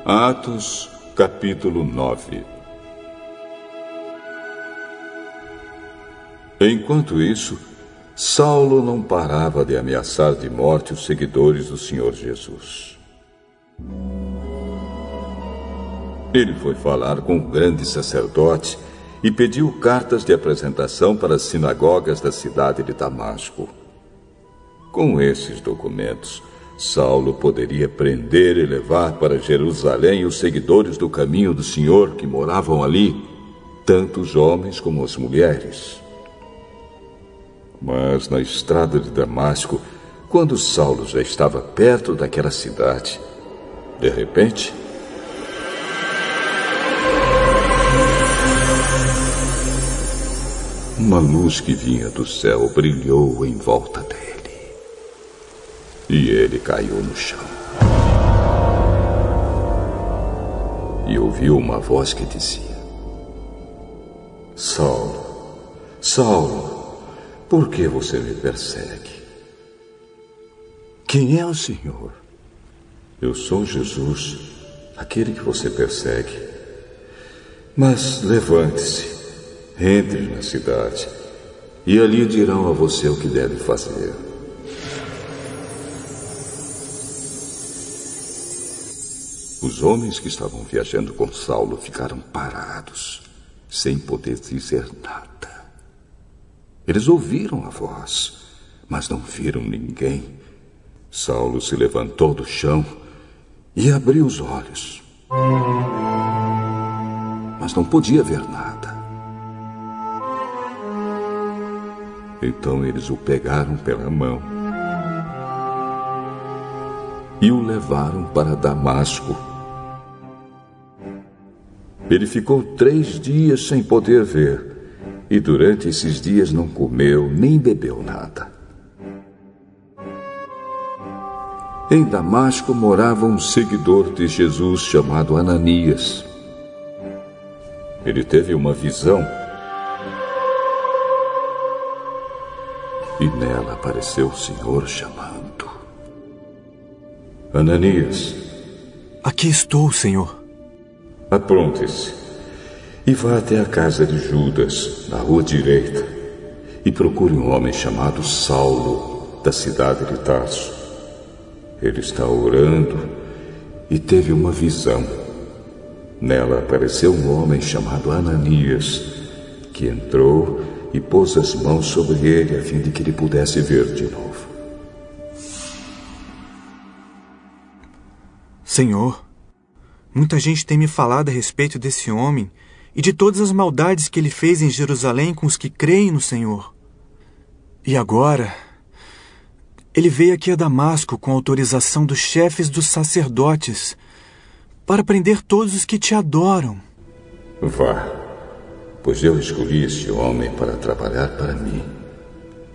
Atos, capítulo 9. Enquanto isso, Saulo não parava de ameaçar de morte os seguidores do Senhor Jesus. Ele foi falar com o grande sacerdote e pediu cartas de apresentação para as sinagogas da cidade de Damasco. Com esses documentos, Saulo poderia prender e levar para Jerusalém os seguidores do caminho do Senhor que moravam ali, tanto os homens como as mulheres. Mas na estrada de Damasco, quando Saulo já estava perto daquela cidade, de repente, uma luz que vinha do céu brilhou em volta dele. E ele caiu no chão. E ouviu uma voz que dizia: Saulo, Saulo, por que você me persegue? Quem é o Senhor? Eu sou Jesus, aquele que você persegue. Mas levante-se, entre na cidade, e ali dirão a você o que deve fazer. Os homens que estavam viajando com Saulo ficaram parados, sem poder dizer nada. Eles ouviram a voz, mas não viram ninguém. Saulo se levantou do chão e abriu os olhos, mas não podia ver nada. Então eles o pegaram pela mão e o levaram para Damasco. Ele ficou 3 dias sem poder ver, e durante esses dias não comeu nem bebeu nada. Em Damasco morava um seguidor de Jesus chamado Ananias. Ele teve uma visão, e nela apareceu o Senhor chamando: Ananias. Aqui estou, Senhor. Apronte-se e vá até a casa de Judas, na rua direita, e procure um homem chamado Saulo, da cidade de Tarso. Ele está orando e teve uma visão. Nela apareceu um homem chamado Ananias, que entrou e pôs as mãos sobre ele a fim de que ele pudesse ver de novo. Senhor, muita gente tem me falado a respeito desse homem e de todas as maldades que ele fez em Jerusalém com os que creem no Senhor. E agora, ele veio aqui a Damasco com autorização dos chefes dos sacerdotes para prender todos os que te adoram. Vá, pois eu escolhi esse homem para trabalhar para mim,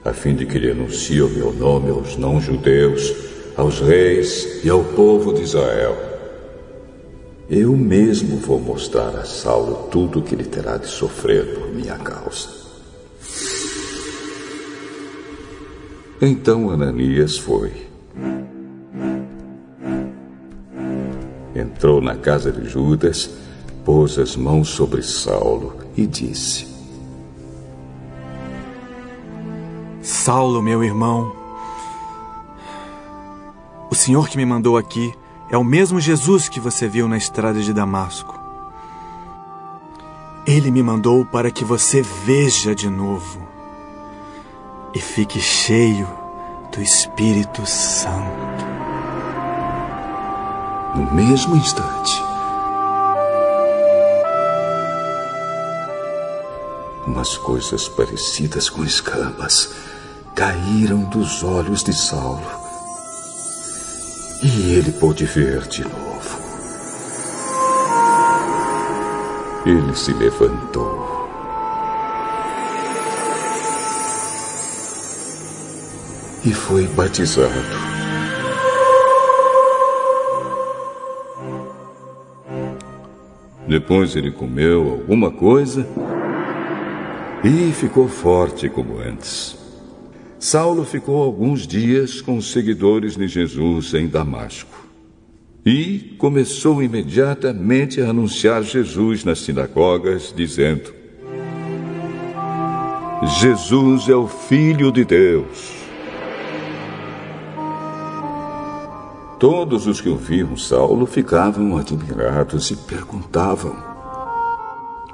a fim de que ele anuncie o meu nome aos não-judeus, aos reis e ao povo de Israel. Eu mesmo vou mostrar a Saulo tudo o que ele terá de sofrer por minha causa. Então Ananias foi. Entrou na casa de Judas, pôs as mãos sobre Saulo e disse: Saulo, meu irmão, o Senhor que me mandou aqui é o mesmo Jesus que você viu na estrada de Damasco. Ele me mandou para que você veja de novo e fique cheio do Espírito Santo. No mesmo instante, umas coisas parecidas com escamas caíram dos olhos de Saulo. E ele pôde ver de novo. Ele se levantou e foi batizado. Depois ele comeu alguma coisa e ficou forte como antes. Saulo ficou alguns dias com os seguidores de Jesus em Damasco. E começou imediatamente a anunciar Jesus nas sinagogas, dizendo: Jesus é o Filho de Deus. Todos os que ouviam Saulo ficavam admirados e perguntavam: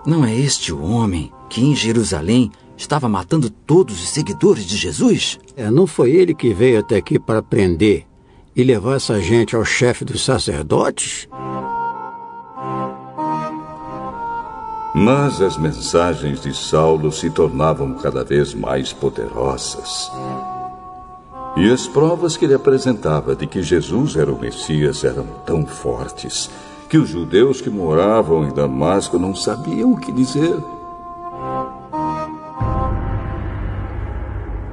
Não é este o homem que em Jerusalém estava matando todos os seguidores de Jesus? Não foi ele que veio até aqui para prender e levar essa gente ao chefe dos sacerdotes? Mas as mensagens de Saulo se tornavam cada vez mais poderosas. E as provas que ele apresentava de que Jesus era o Messias eram tão fortes que os judeus que moravam em Damasco não sabiam o que dizer.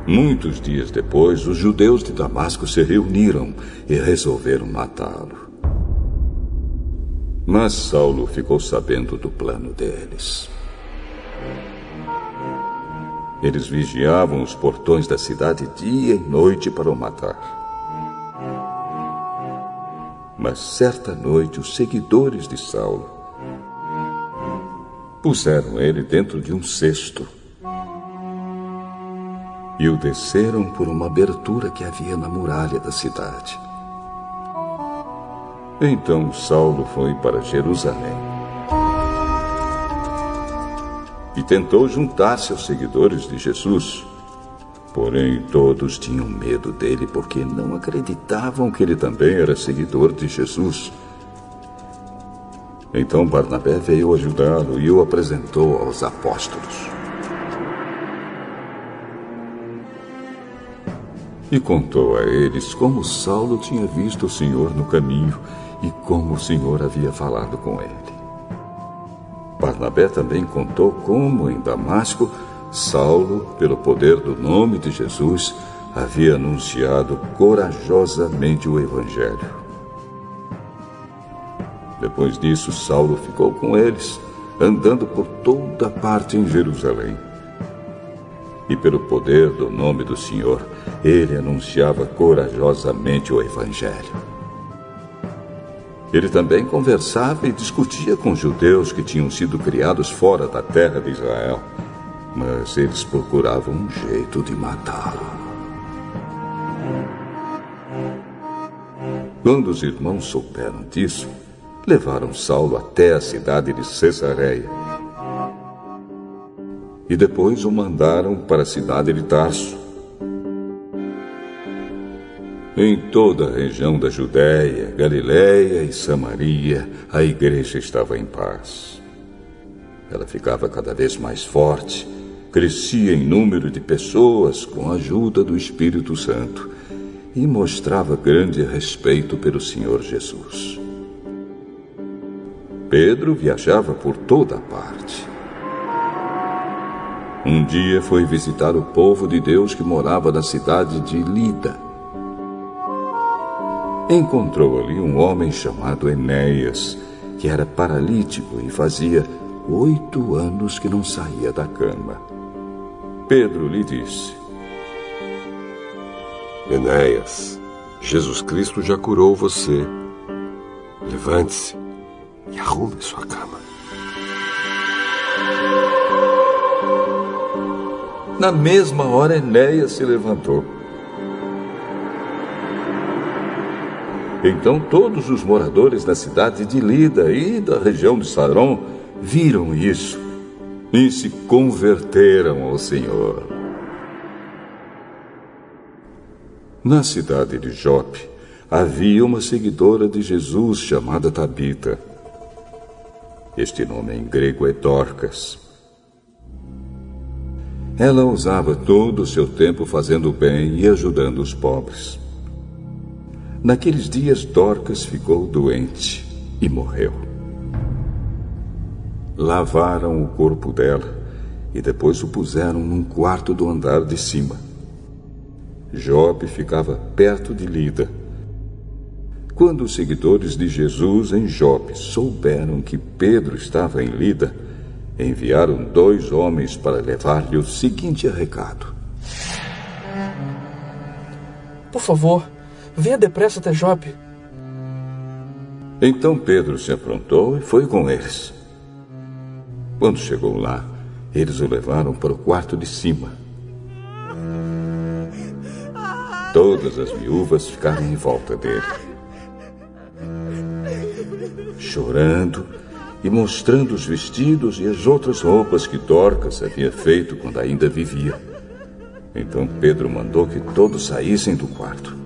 Muitos dias depois, os judeus de Damasco se reuniram e resolveram matá-lo. Mas Saulo ficou sabendo do plano deles. Eles vigiavam os portões da cidade dia e noite para o matar. Mas certa noite, os seguidores de Saulo puseram ele dentro de um cesto e o desceram por uma abertura que havia na muralha da cidade. Então Saulo foi para Jerusalém e tentou juntar-se aos seguidores de Jesus. Porém, todos tinham medo dele porque não acreditavam que ele também era seguidor de Jesus. Então Barnabé veio ajudá-lo e o apresentou aos apóstolos. E contou a eles como Saulo tinha visto o Senhor no caminho e como o Senhor havia falado com ele. Barnabé também contou como, em Damasco, Saulo, pelo poder do nome de Jesus, havia anunciado corajosamente o Evangelho. Depois disso, Saulo ficou com eles, andando por toda parte em Jerusalém. E pelo poder do nome do Senhor, ele anunciava corajosamente o Evangelho. Ele também conversava e discutia com judeus que tinham sido criados fora da terra de Israel, mas eles procuravam um jeito de matá-lo. Quando os irmãos souberam disso, levaram Saulo até a cidade de Cesareia. E depois o mandaram para a cidade de Tarso. Em toda a região da Judéia, Galiléia e Samaria, a igreja estava em paz. Ela ficava cada vez mais forte, crescia em número de pessoas com a ajuda do Espírito Santo e mostrava grande respeito pelo Senhor Jesus. Pedro viajava por toda a parte. Um dia foi visitar o povo de Deus que morava na cidade de Lida. Encontrou ali um homem chamado Enéas, que era paralítico e fazia 8 anos que não saía da cama. Pedro lhe disse: Enéas, Jesus Cristo já curou você. Levante-se e arrume sua cama. Na mesma hora, Enéas se levantou. Então todos os moradores da cidade de Lida e da região de Saron viram isso e se converteram ao Senhor. Na cidade de Jope havia uma seguidora de Jesus chamada Tabita. Este nome em grego é Dorcas. Ela usava todo o seu tempo fazendo o bem e ajudando os pobres. Naqueles dias, Dorcas ficou doente e morreu. Lavaram o corpo dela e depois o puseram num quarto do andar de cima. Jope ficava perto de Lida. Quando os seguidores de Jesus em Jope souberam que Pedro estava em Lida, enviaram 2 homens para levar-lhe o seguinte recado: Por favor, venha depressa até Jope. Então Pedro se aprontou e foi com eles. Quando chegou lá, eles o levaram para o quarto de cima. Todas as viúvas ficaram em volta dele, chorando e mostrando os vestidos e as outras roupas que Dorcas havia feito quando ainda vivia. Então Pedro mandou que todos saíssem do quarto.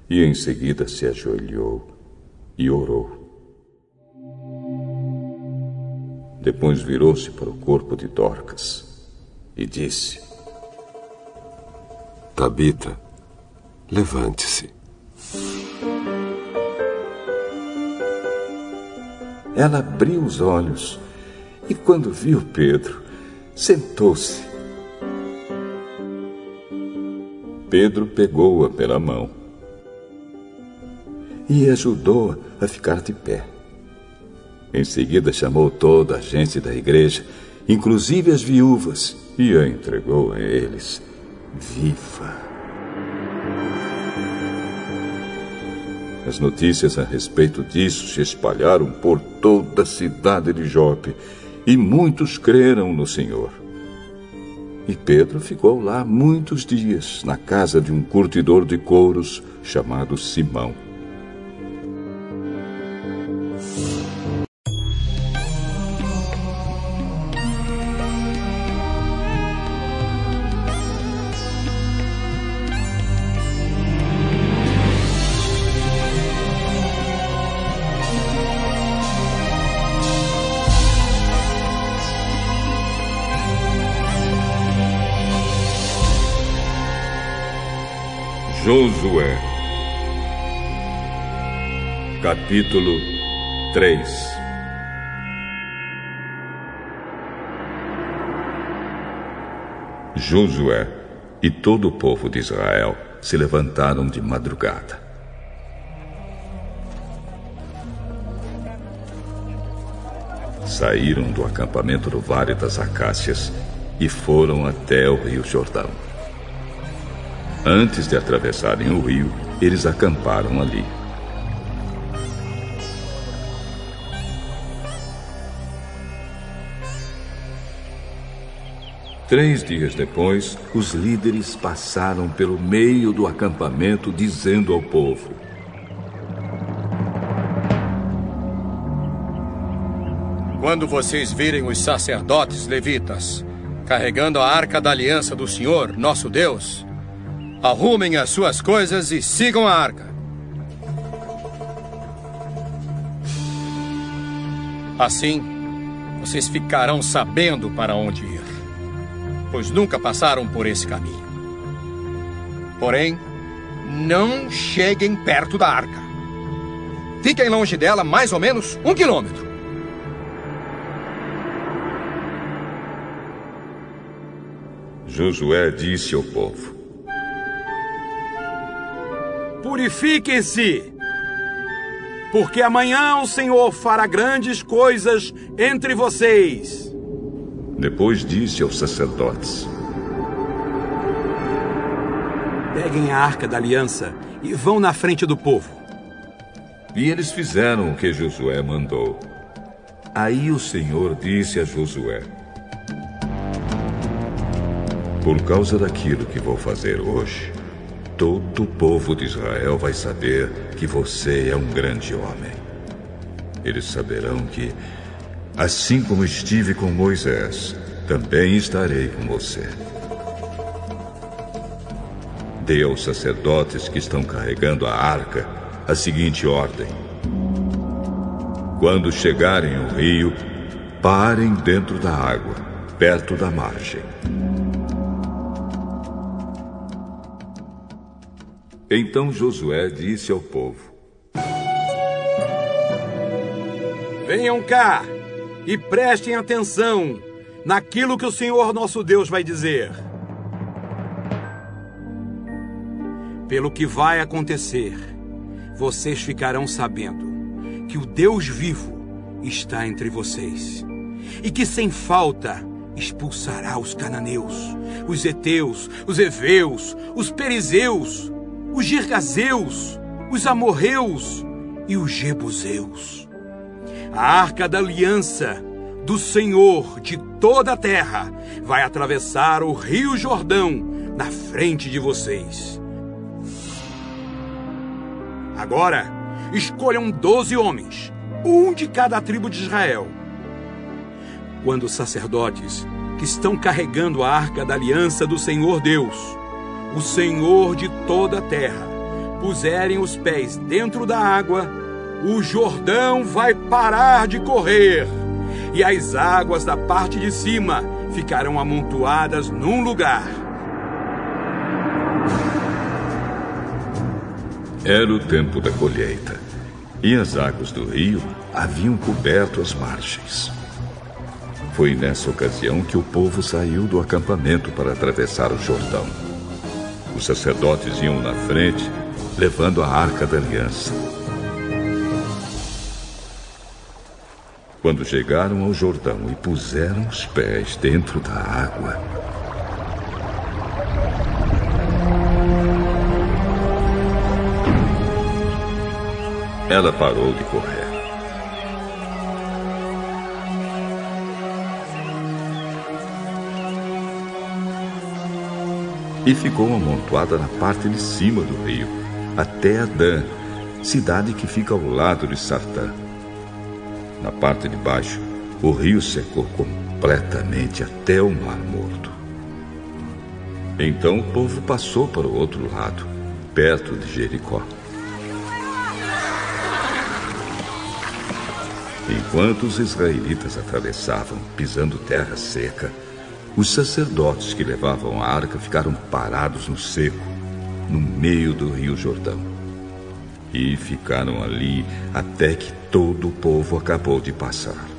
E em seguida se ajoelhou e orou. Depois virou-se para o corpo de Dorcas e disse: Tabita, levante-se. Ela abriu os olhos e, quando viu Pedro, sentou-se. Pedro pegou-a pela mão e ajudou-a a ficar de pé. Em seguida chamou toda a gente da igreja, inclusive as viúvas, e a entregou a eles viva. As notícias a respeito disso se espalharam por toda a cidade de Jope, e muitos creram no Senhor. E Pedro ficou lá muitos dias, na casa de um curtidor de couros chamado Simão. Josué, capítulo 3. Josué e todo o povo de Israel se levantaram de madrugada. Saíram do acampamento do Vale das Acácias e foram até o Rio Jordão. Antes de atravessarem o rio, eles acamparam ali. Três dias depois, os líderes passaram pelo meio do acampamento, dizendo ao povo: Quando vocês virem os sacerdotes levitas carregando a arca da aliança do Senhor, nosso Deus, arrumem as suas coisas e sigam a arca. Assim, vocês ficarão sabendo para onde ir, pois nunca passaram por esse caminho. Porém, não cheguem perto da arca. Fiquem longe dela mais ou menos 1 quilômetro. Josué disse ao povo: Purifiquem-se, porque amanhã o Senhor fará grandes coisas entre vocês. Depois disse aos sacerdotes: Peguem a arca da aliança e vão na frente do povo. E eles fizeram o que Josué mandou. Aí o Senhor disse a Josué: Por causa daquilo que vou fazer hoje, todo o povo de Israel vai saber que você é um grande homem. Eles saberão que, assim como estive com Moisés, também estarei com você. Dê aos sacerdotes que estão carregando a arca a seguinte ordem: quando chegarem ao rio, parem dentro da água, perto da margem. Então Josué disse ao povo: Venham cá e prestem atenção naquilo que o Senhor nosso Deus vai dizer. Pelo que vai acontecer, vocês ficarão sabendo que o Deus vivo está entre vocês e que sem falta expulsará os cananeus, os heteus, os heveus, os perizeus, os girgazeus, os amorreus e os jebuseus. A arca da aliança do Senhor de toda a terra vai atravessar o rio Jordão na frente de vocês. Agora, escolham 12 homens, um de cada tribo de Israel. Quando os sacerdotes que estão carregando a arca da aliança do Senhor Deus, o Senhor de toda a terra, puserem os pés dentro da água, o Jordão vai parar de correr, e as águas da parte de cima ficarão amontoadas num lugar. Era o tempo da colheita, e as águas do rio haviam coberto as margens. Foi nessa ocasião que o povo saiu do acampamento para atravessar o Jordão. Os sacerdotes iam na frente, levando a arca da aliança. Quando chegaram ao Jordão e puseram os pés dentro da água, ela parou de correr. E ficou amontoada na parte de cima do rio, até Adã, cidade que fica ao lado de Sartã. Na parte de baixo, o rio secou completamente até o Mar Morto. Então o povo passou para o outro lado, perto de Jericó. Enquanto os israelitas atravessavam, pisando terra seca, os sacerdotes que levavam a arca ficaram parados no seco, no meio do rio Jordão. E ficaram ali até que todo o povo acabou de passar.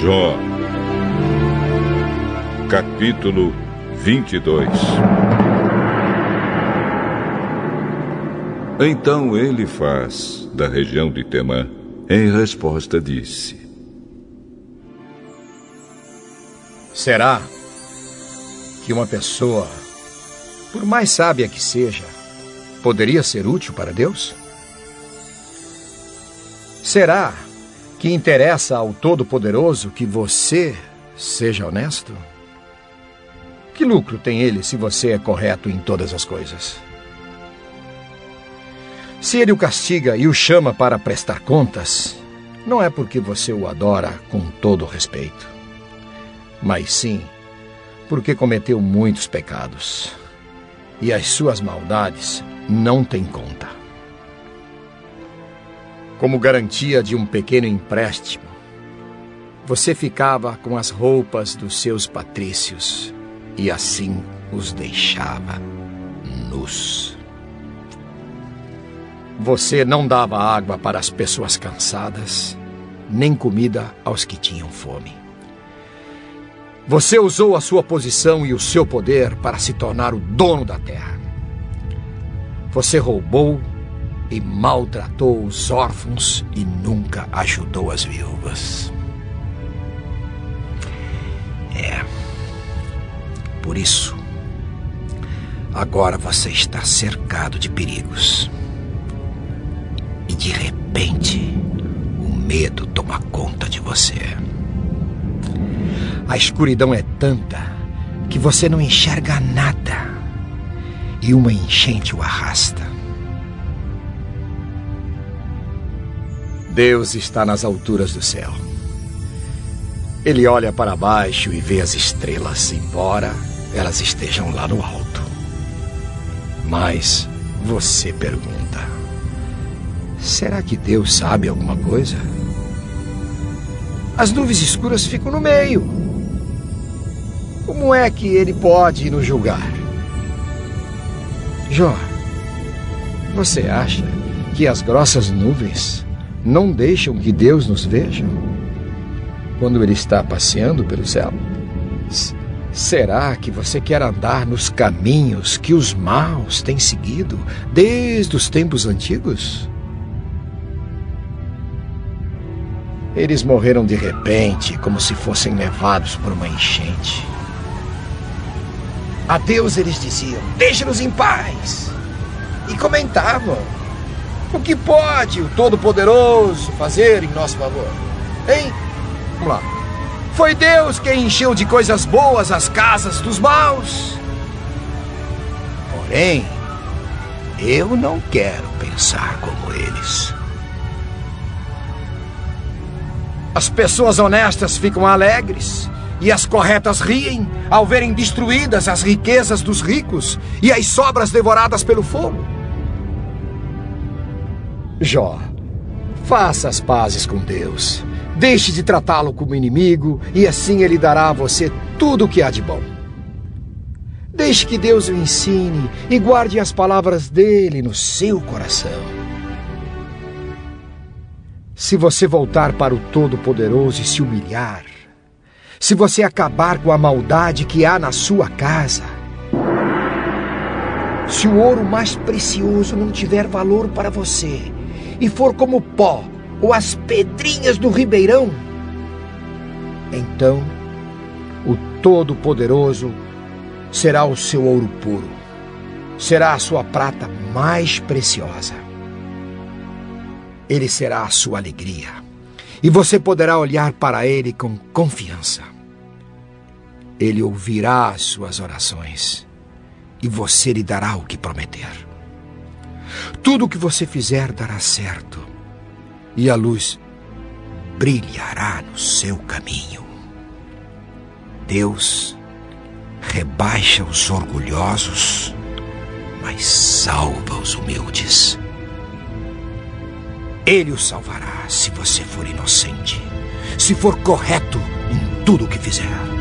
Jó, capítulo 22. Então Elifaz, da região de Temã, em resposta disse: Será que uma pessoa, por mais sábia que seja, poderia ser útil para Deus? Será que interessa ao Todo-Poderoso que você seja honesto? Que lucro tem ele se você é correto em todas as coisas? Se ele o castiga e o chama para prestar contas, não é porque você o adora com todo respeito, mas sim porque cometeu muitos pecados e as suas maldades não têm conta. Como garantia de um pequeno empréstimo, você ficava com as roupas dos seus patrícios e assim os deixava nus. Você não dava água para as pessoas cansadas, nem comida aos que tinham fome. Você usou a sua posição e o seu poder para se tornar o dono da terra. Você roubou e maltratou os órfãos e nunca ajudou as viúvas. Por isso, agora você está cercado de perigos. E de repente, o medo toma conta de você. A escuridão é tanta que você não enxerga nada. E uma enchente o arrasta. Deus está nas alturas do céu. Ele olha para baixo e vê as estrelas, embora elas estejam lá no alto. Mas você pergunta: será que Deus sabe alguma coisa? As nuvens escuras ficam no meio. Como é que ele pode nos julgar? Jó, você acha que as grossas nuvens não deixam que Deus nos veja? quando ele está passeando pelo céu? Será que você quer andar nos caminhos que os maus têm seguido desde os tempos antigos? Eles morreram de repente, como se fossem levados por uma enchente. A Deus eles diziam: deixe-nos em paz. E comentavam: o que pode o Todo-Poderoso fazer em nosso favor? Hein? Vamos lá. Foi Deus quem encheu de coisas boas as casas dos maus. Porém, eu não quero pensar como eles. As pessoas honestas ficam alegres e as corretas riem ao verem destruídas as riquezas dos ricos e as sobras devoradas pelo fogo. Jó, faça as pazes com Deus. Deixe de tratá-lo como inimigo e assim ele dará a você tudo o que há de bom. Deixe que Deus o ensine e guarde as palavras dele no seu coração. Se você voltar para o Todo-Poderoso e se humilhar, se você acabar com a maldade que há na sua casa, se o ouro mais precioso não tiver valor para você e for como pó ou as pedrinhas do ribeirão, então o Todo-Poderoso será o seu ouro puro, será a sua prata mais preciosa. Ele será a sua alegria e você poderá olhar para ele com confiança. Ele ouvirá as suas orações e você lhe dará o que prometer. Tudo o que você fizer dará certo e a luz brilhará no seu caminho. Deus rebaixa os orgulhosos, mas salva os humildes. Ele o salvará se você for inocente, se for correto em tudo o que fizer.